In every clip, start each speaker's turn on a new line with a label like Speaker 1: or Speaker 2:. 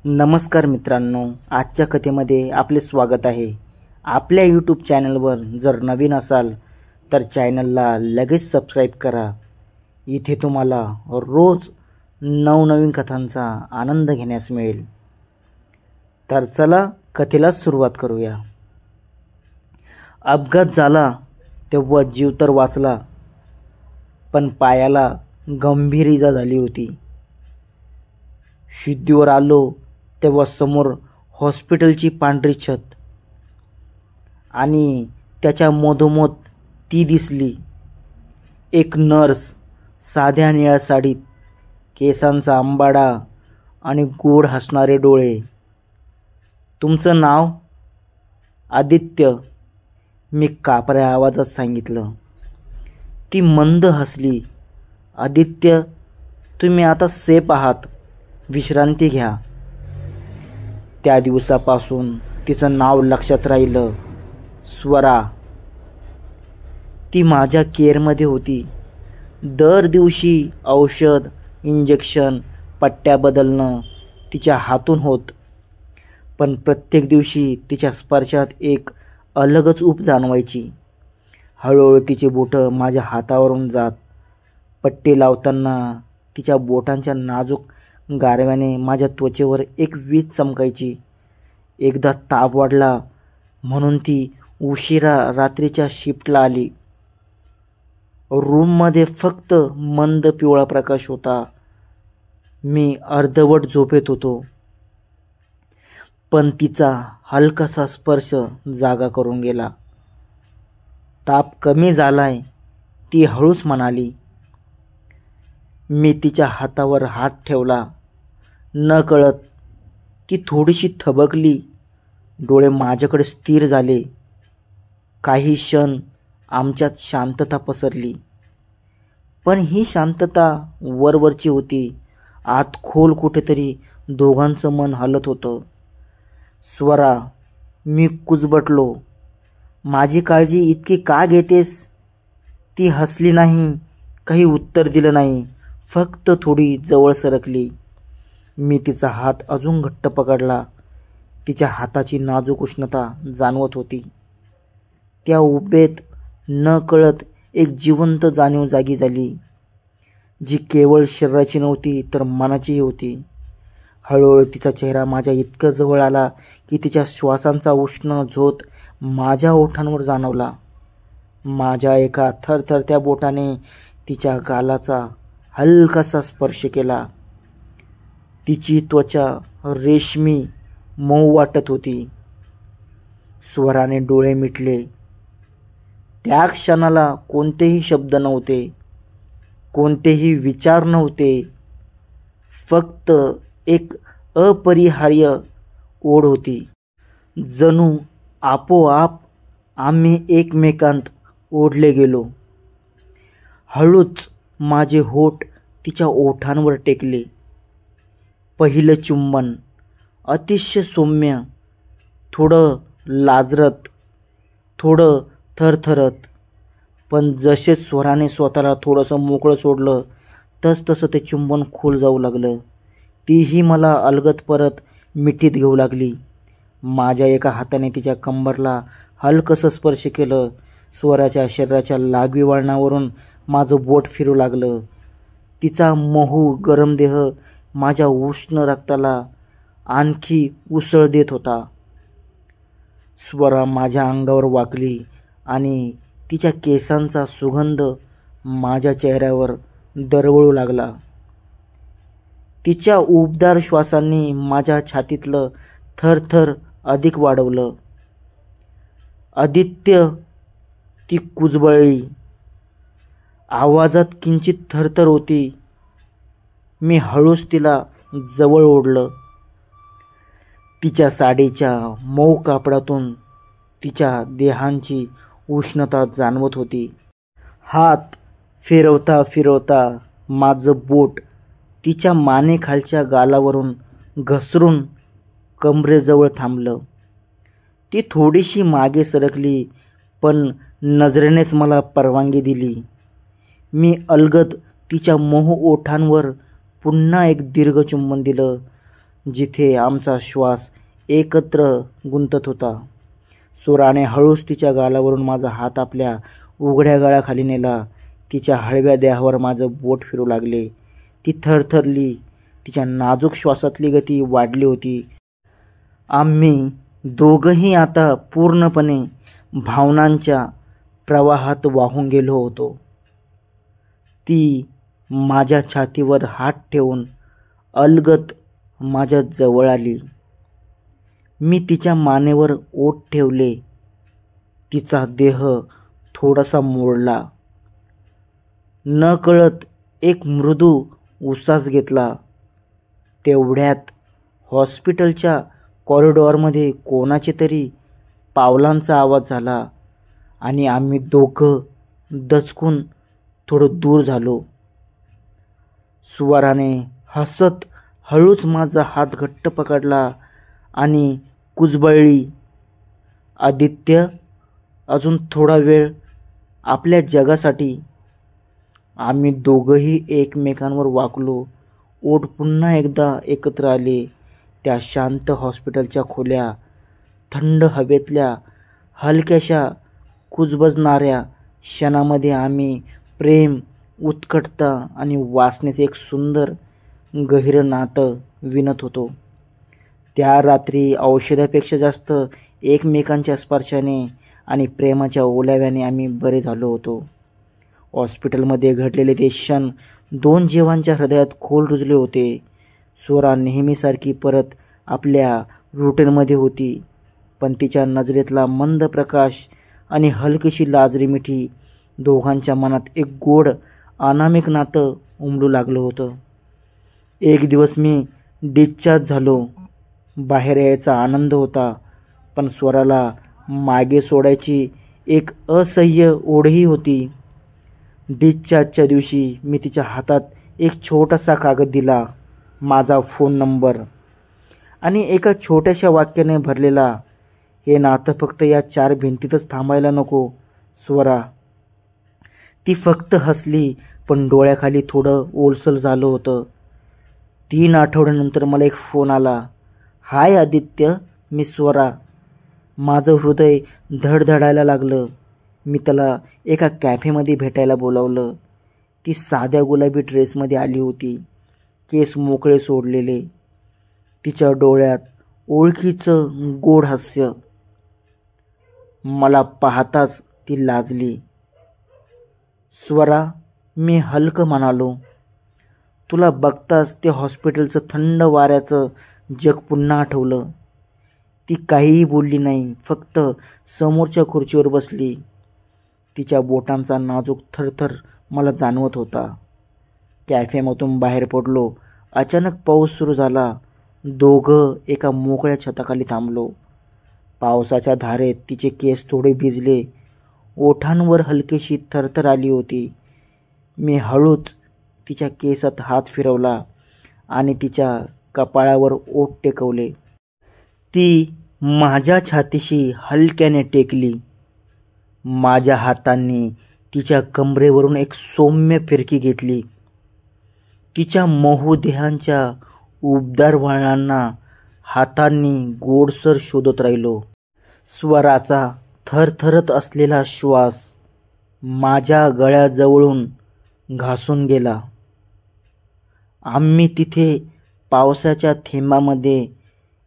Speaker 1: नमस्कार मित्रांनो, आजच्या कथेमध्ये आपले स्वागत आहे। आपल्या यूट्यूब चॅनलवर जर नवीन असाल तर चॅनलला लगेच सबस्क्राईब करा। इथे तुम्हाला रोज नवनवीन कथांचा आनंद घेण्यास मिळेल। तर चला कथेला सुरुवात करूया। अपघात झाला तेव्हा जीव तर वाचला, पण पायाला गंभीर इजा झाली होती। शुद्धीवर आलो तेव्हा समोर हॉस्पिटलची पांढरी छत आणि त्याच्या मधोमध ती दिसली, एक नर्स साध्या निळ्या साडीत, केसांचा अंबाडा आणि गोड हसणारे डोळे। तुमचं नाव? आदित्य, मी कापऱ्या आवाजात सांगितलं। ती मंद हसली। आदित्य, तुम्ही आता सेफ आहात, विश्रांती घ्या। त्या दिवसापासून तिचं नाव लक्षात राहिलं, स्वरा। ती माझ्या केअरमध्ये होती। दर दिवशी औषध, इंजेक्शन, पट्ट्या बदलणं तिच्या हातून होत, पण प्रत्येक दिवशी तिच्या स्पर्शात एक अलगच ऊब जाणवायची। हळूहळू तिची बोटं माझ्या हातावरून जात, पट्टी लावताना तिच्या बोटांच्या नाजूक गारव्याने माझ्या त्वचेवर एक वीज चमकायची। एकदा ताप वाढला म्हणून ती उशिरा रात्रीच्या शिफ्टला आली। रूममध्ये फक्त मंद पिवळा प्रकाश होता। मी अर्धवट झोपेत होतो, पण तिचा हलकासा स्पर्श जागा करून गेला। ताप कमी झालाय, ती हळूच म्हणाली। मी तिच्या हातावर हात ठेवला। नकळत ती थोडीशी थबकली, डोळे माझ्याकडे स्थिर झाले। काही क्षण आमच्यात शांतता पसरली, पण ही शांतता वरवरची होती। आत खोल कुठेतरी दोघांचं मन हलत होतं। स्वरा, मी कुजबटलो, माझी काळजी इतकी का घेतेस? ती हसली नाही, काही उत्तर दिलं नाही, फक्त थोडी जवळ सरकली। मी तिचा हात अजून घट्ट पकडला। तिच्या हाताची नाजूक उष्णता जाणवत होती। त्या उभेत नकळत एक जिवंत जाणीव जागी झाली, जी केवळ शरीराची नव्हती तर मनाचीही होती। हळूहळू तिचा चेहरा माझ्या इतकं जवळ आला की तिच्या श्वासांचा उष्ण झोत माझ्या ओठांवर जाणवला। माझ्या एका थरथरत्या बोटाने तिच्या गालाचा हलकासा स्पर्श केला। तिची त्वचा रेशमी मऊ वाटत होती। स्वराने डोळे मिटले। त्या क्षणाला कोणतेही शब्द नव्हते, कोणतेही विचार नव्हते, फक्त एक अपरिहार्य ओढ होती। जणू आपोआप आम्ही एकमेकांत ओढले गेलो। हळूच माझे होठ तिच्या ओठांवर टेकले। पहिलं चुंबन अतिशय सौम्य, थोडं लाजरत, थोडं थरथरत, पण जसे स्वराने स्वतःला थोडंसं मोकळं सोडलं तसतसं ते चुंबन खोल जाऊ लागलं। तीही मला अलगद परत मिठीत घेऊ लागली। माझ्या एका हाताने तिच्या कंबरला हलकसं स्पर्श केलं। स्वराच्या शरीराच्या लागवी वळणावरून माझं बोट फिरू लागलं। तिचा मऊ गरम देह माझ्या उष्ण रक्ताला आणखी उसळ देत होता। स्वरा माझ्या अंगावर वाकली आणि तिच्या केसांचा सुगंध माझ्या चेहऱ्यावर दरवळू लागला। तिच्या उबदार श्वासांनी माझ्या छातीतलं थरथर अधिक वाढवलं। आदित्य, ती कुजबळली। आवाजात किंचित थरथर होती। मी हळूच तिला जवळ ओढलं। तिच्या साडीच्या मऊ कापडातून तिच्या देहाची उष्णता जाणवत होती। हात फिरवता फिरवता माझं बोट तिच्या मानेखालच्या गालावरून घसरून कमरेजवळ थांबलं। ती थोडीशी मागे सरकली, पण नजरेनेच मला परवानगी दिली। मी अलगद तिच्या मऊ ओठांवर पुन्हा एक दीर्घ चुंबन दिलं। जिथे आमचा श्वास एकत्र गुंतत होता. स्वराने हळूच तिच्या गालावरून माझा हात आपल्या उघड्या गळ्याखाली नेला. तिच्या हळव्या देहावर माझं बोट फिरू लागले. ती थरथरली. तिच्या नाजूक श्वासातली गती वाढली होती. आम्ही दोघंही आता पूर्णपणे भावनांच्या प्रवाहात वाहून गेलो होतो. ती माझ्या छातीवर हात ठेवून अलगद माझ्या जवळ आली. मी तिच्या मानेवर ओठ ठेवले. तिचा देह थोडासा मोडला. नकळत एक मृदू उसास घेतला. तेवढ्यात हॉस्पिटलच्या कॉरिडॉरमध्ये कोणाचे तरी पावलांचा आवाज झाला आणि आम्ही दोघं दचकून थोडं दूर झालो. स्वराने हसत हळूच माझा हात घट्ट पकडला आणि कुजबळली, आदित्य, अजून थोडा वेळ आपल्या जगासाठी. आम्ही दोघंही एकमेकांवर वाकलो. ओठ पुन्हा एकदा एकत्र आले. त्या शांत हॉस्पिटलच्या खोल्या, थंड हवेतल्या हलक्याशा कुजबजणाऱ्या क्षणामध्ये आम्ही प्रेम, उत्कटता आणि वासनेचे एक सुंदर गहिरं नातं विणत होतो. त्या रात्री औषधापेक्षा जास्त एकमेकांच्या स्पर्शाने आणि प्रेमाच्या ओलाव्याने आम्ही बरे झालो होतो. हॉस्पिटलमध्ये घडलेले ते क्षण दोन जीवांच्या हृदयात खोल रुजले होते. स्वरा नेहमीसारखी परत आपल्या रुटीनमध्ये होती, पण तिच्या नजरेतला मंद प्रकाश आणि हलकीशी लाजरी मिठी दोघांच्या मनात एक गोड अनामिक नातं उमलू लागलं होतं. एक दिवस मी डिस्चार्ज झालो. बाहेर यायचा आनंद होता, पण स्वराला मागे सोडायची एक असह्य ओढही होती. डिस्चार्जच्या दिवशी मी तिच्या हातात एक छोटासा कागद दिला, माझा फोन नंबर आणि एका छोट्याशा वाक्याने भरलेला, हे नातं फक्त या 4 भिंतीतच थांबायला नको स्वरा. ती फक्त हसली, पण डोळ्याखाली थोडं ओलसर झालं होतं. 3 आठवड्यानंतर मला एक फोन आला. हाय आदित्य, मी स्वरा. माझं हृदय धडधडायला लागलं. मी त्याला एका कॅफेमध्ये भेटायला बोलावलं. ती साध्या गुलाबी ड्रेसमध्ये आली होती, केस मोकळे सोडलेले. तिच्या डोळ्यात ओळखीचं गोड हास्य. मला पाहताच ती लाजली. स्वरा, मी हलकं म्हणालो. तुला बघताच ते हॉस्पिटलचं थंड वाऱ्याचं जग पुन्हा आठवलं. ती काहीही बोलली नाही, फक्त समोरच्या खुर्चीवर बसली. तिच्या बोटांचा नाजूक थरथर मला जाणवत होता. कॅफेमधून बाहेर पडलो. अचानक पाऊस सुरू झाला. दोघं एका मोकळ्या छताखाली थांबलो. पावसाच्या धारेत तिचे केस थोडे भिजले. ओठांवर हलकीशी थरथर आली होती. मी हळूच तिच्या केसात हात फिरवला आणि तिच्या कपाळावर ओठ टेकवले. ती माझ्या छातीशी हलक्याने टेकली. माझ्या हातांनी तिच्या कमरेवरून एक सौम्य फिरकी घेतली. तिच्या मऊ देहांच्या उबदार वळणांना हातांनी गोडसर शोधत राहिलो. स्वराचा थरथरत असलेला श्वास माझ्या गळ्याजवळून घासून गेला. आम्ही तिथे पावसाच्या थेंबामध्ये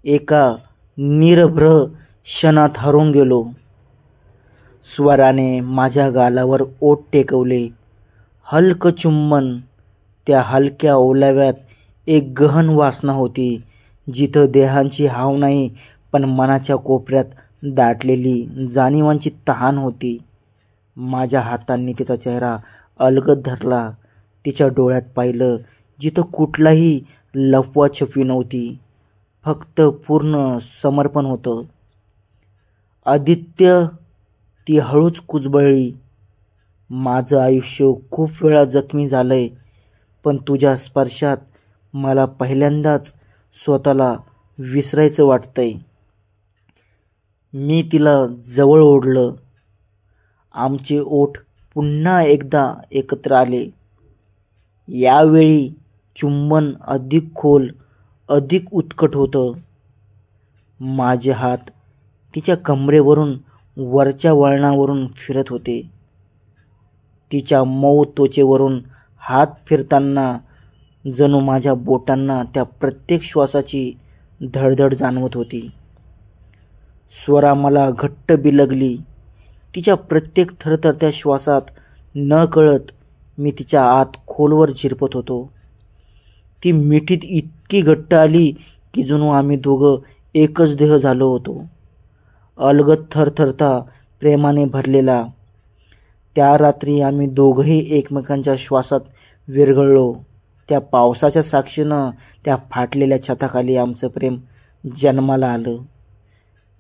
Speaker 1: एका निरभ्र क्षणात हरवून गेलो. स्वराने माझ्या गालावर ओठ टेकवले. हलकं चुंबन. त्या हलक्या ओलाव्यात एक गहन वासना होती, जिथं देहांची हाव नाही, पण मनाच्या कोपऱ्यात दाटलेली जाणीवांची तहान होती. माझ्या हातांनी तिचा चेहरा अलगद धरला. तिच्या डोळ्यात पाहिलं, जिथं कुठलाही लफवाछफवी नव्हती, फक्त पूर्ण समर्पण होतं. आदित्य, ती हळूच कुजबळली. माझं आयुष्य खूप वेळा जखमी झालंय, पण तुझ्या स्पर्शात मला पहिल्यांदाच स्वतःला विसरायचं वाटतंय. मी तिला जवळ ओढलं. आमचे ओठ पुन्हा एकदा एकत्र आले. यावेळी चुंबन अधिक खोल, अधिक उत्कट होतं. माझे हात तिच्या कमरेवरून वरच्या वळणावरून फिरत होते. तिच्या मऊ त्वचेवरून हात फिरताना जणू माझ्या बोटांना त्या प्रत्येक श्वासाची धडधड जाणवत होती. स्वरा मला घट्ट बिलगली. तिच्या प्रत्येक थरथरत्या श्वासात नकळत मी तिच्या आत खोलवर झिरपत होतो. ती मिठीत इतकी घट्ट आली की जणू आम्ही दोघं एकच देह झालो होतो. अलगद थरथरता प्रेमाने भरलेला. त्या रात्री आम्ही दोघंही एकमेकांच्या श्वासात विरघळलो. त्या पावसाच्या साक्षीनं त्या फाटलेल्या छताखाली आमचं प्रेम जन्माला आलं.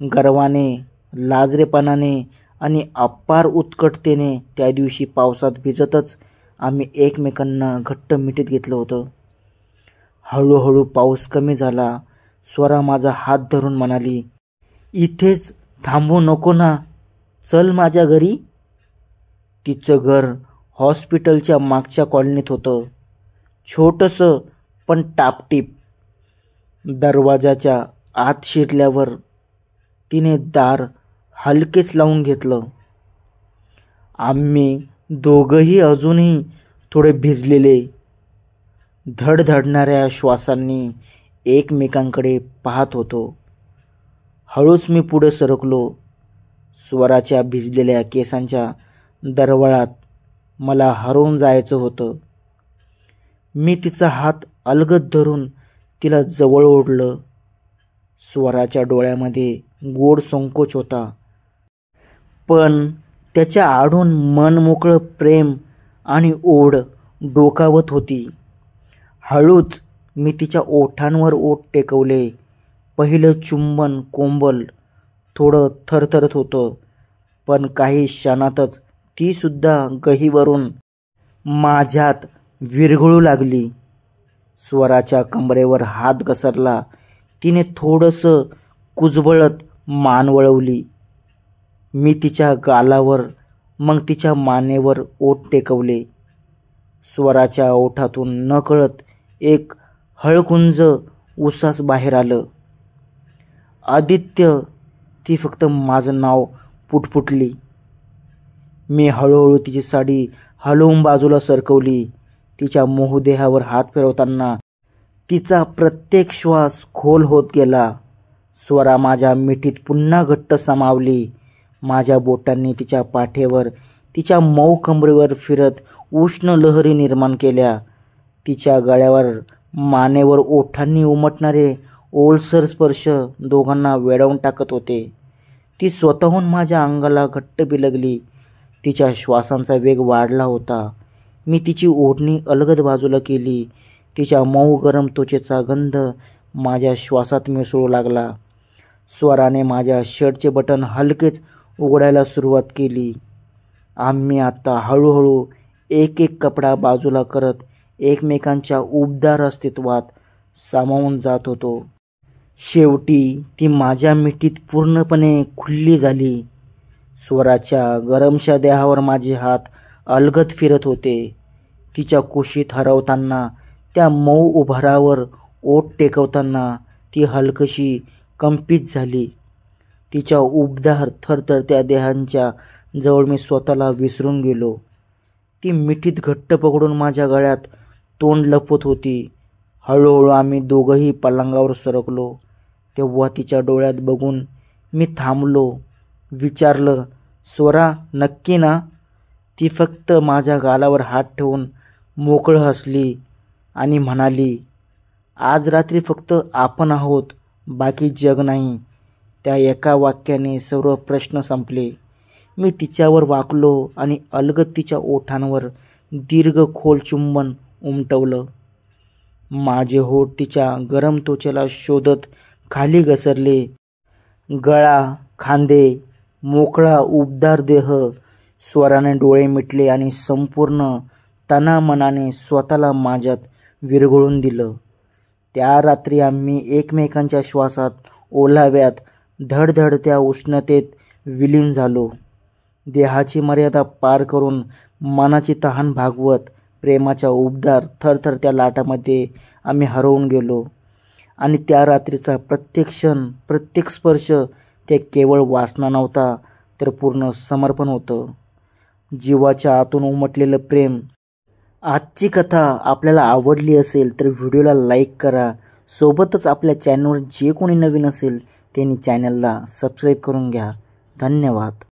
Speaker 1: गर्वाने, लाजरेपणाने आणि अपार उत्कटतेने त्या दिवशी पावसात भिजतच आम्ही एकमेकांना घट्ट मिठीत घेतलं होतं. हळूहळू पाऊस कमी झाला. स्वरा माझा हात धरून म्हणाली, इथेच थांबू नको ना, चल माझ्या घरी. तिचं घर हॉस्पिटलच्या मागच्या कॉलनीत होतं. छोटंसं पण टापटीप. दरवाजाच्या आत शिरल्यावर तिने दार हलकेच लावून घेतलं. आम्ही दोघंही अजूनही थोडे भिजलेले, धडधडणाऱ्या श्वासांनी एकमेकांकडे पाहत होतो. हळूच मी पुढे सरकलो. स्वराच्या भिजलेल्या केसांच्या दरवळात मला हरवून जायचं होतं. मी तिचा हात अलगद धरून तिला जवळ ओढलं. स्वराच्या डोळ्यामध्ये गोड संकोच होता, पण त्याच्या आडून मनमोकळं प्रेम आणि ओढ डोकावत होती. हळूच मी तिच्या ओठांवर ओठ टेकवले. पहिलं चुंबन कोंबल थोडं थरथरत होतं, पण काही क्षणातच ती सुद्धा गहिवरून माझ्यात विरघळू लागली. स्वराच्या कमरेवर हात घसरला. तिने थोडंसं कुजबळत मान वळवली. मी तिच्या गालावर, मग तिच्या मानेवर ओठ टेकवले. स्वराच्या ओठातून नकळत एक हळकुंज उसास बाहेर आलं. आदित्य, ती फक्त माझं नाव पुटपुटली. मी हळूहळू तिची साडी हलवून बाजूला सरकवली. तिच्या मोहदेहावर हात फिरवताना तिचा प्रत्येक श्वास खोल होत गेला. स्वरा माझ्या मिठीत पुन्हा घट्ट सामावली. माझ्या बोटांनी तिच्या पाठीवर, तिच्या मऊ कमरेवर फिरत उष्ण लहरी निर्माण केल्या. तिच्या गळ्यावर, मानेवर ओठांनी उमटणारे ओलसर स्पर्श दोघांना वेडावून टाकत होते. ती स्वतःहून माझ्या अंगाला घट्ट बिलगली. तिच्या श्वासांचा वेग वाढला होता. मी तिची ओढणी अलगद बाजूला केली. तिच्या मऊ गरम त्वचेचा गंध माझ्या श्वासात मिसळू लागला. स्वराने माझ्या शर्टचे बटन हलकेच उघडायला सुरुवात केली. आम्ही आता हळूहळू एक एक कपडा बाजूला करत एकमेकांच्या उबदार अस्तित्वात सामावून जात होतो. शेवटी ती माझ्या मिठीत पूर्णपणे खुली झाली. स्वराच्या गरमशा देहावर माझे हात अलगद फिरत होते. तिच्या कुशीत हरवताना, त्या मऊ उभारावर ओठ टेकवताना ती हलकशी कंपित झाली. तिच्या उबदार थरथरत्या देहांच्या जवळ मी स्वतःला विसरून गेलो. ती मिठीत घट्ट पकडून माझ्या गळ्यात तोंड लपवत होती. हळूहळू आम्ही दोघंही पलंगावर सरकलो. तेव्हा तिच्या डोळ्यात बघून मी थांबलो. विचारलं, स्वरा, नक्की ना? ती फक्त माझ्या गालावर हात ठेवून मोकळं हसली आणि म्हणाली, आज रात्री फक्त आपण आहोत, बाकी जग नाही. त्या एका वाक्याने सर्व प्रश्न संपले. मी तिच्यावर वाकलो आणि अलगद तिच्या ओठांवर दीर्घ खोल चुंबन उमटवलं. माझे होठ तिच्या गरम त्वचेला शोधत खाली घसरले. गळा, खांदे, मोकळा उबदार देह. स्वराने डोळे मिटले आणि संपूर्ण तनामनाने स्वतःला माझ्यात विरघळून दिलं. त्या रात्री आम्ही एकमेकांच्या श्वासात, ओलाव्यात, धडधडत्या उष्णतेत विलीन झालो. देहाची मर्यादा पार करून मनाची तहान भागवत प्रेमाच्या उबदार थरथरत्या लाटामध्ये आम्ही हरवून गेलो. आणि त्या रात्रीचा प्रत्येक क्षण, प्रत्येक स्पर्श ते केवळ वासना नव्हता, तर पूर्ण समर्पण होतं. जीवाच्या आतून उमटलेलं प्रेम. आजची कथा आपल्याला आवडली असेल तर व्हिडिओला लाईक करा. सोबतच आपल्या चॅनलवर जे कोणी नवीन असेल त्यांनी चॅनलला सबस्क्राईब करून घ्या. धन्यवाद.